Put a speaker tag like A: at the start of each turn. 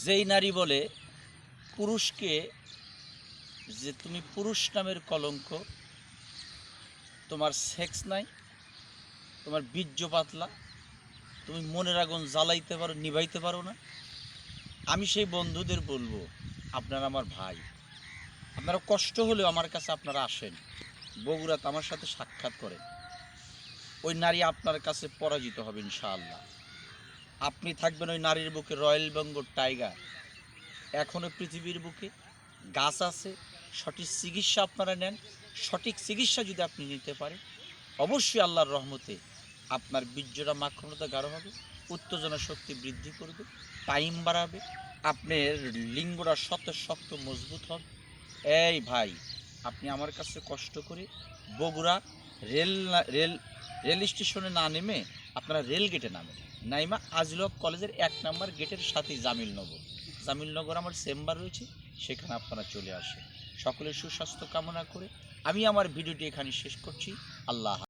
A: যেই নারী বলে পুরুষকে যে তুমি পুরুষ নামের কলঙ্ক, তোমার সেক্স নাই, তোমার বীর্য পাতলা, তুমি মনের আগুন জ্বালাইতে পারো, নিভাইতে পারো না, আমি সেই বন্ধুদের বলবো আপনারা আমার ভাই, আপনারা কষ্ট হলেও আমার কাছে আপনারা আসেন, বগুড়াতে আমার সাথে সাক্ষাৎ করেন। ওই নারী আপনার কাছে পরাজিত হবে ইনশাআল্লাহ। আপনি থাকবেন ওই নারীর বুকে রয়্যাল বেঙ্গল টাইগার। এখনও পৃথিবীর বুকে গাছ আছে, সঠিক চিকিৎসা আপনারা নেন। সঠিক চিকিৎসা যদি আপনি নিতে পারেন, অবশ্যই আল্লাহর রহমতে আপনার বীর্যটা মাক্ষমতা গাঢ় হবে, উত্তেজনা শক্তি বৃদ্ধি করবে, টাইম বাড়াবে, আপনার লিঙ্গটা শক্ত মজবুত হবে। এই ভাই, আপনি আমার কাছে কষ্ট করে বগুড়া রেল রেল রেল স্টেশনে না নেমে আপনারা রেল গেটে নামেন। নাইমা আজিলক কলেজের 1 নম্বর গেটের সাথেই জামিলনগর আমার চেম্বার রয়েছে, সেখানে আপনারা চলে আসেন। সকলের সুস্বাস্থ্য কামনা করে আমি আমার ভিডিওটি এখানে শেষ করছি। আল্লাহ হাফেজ।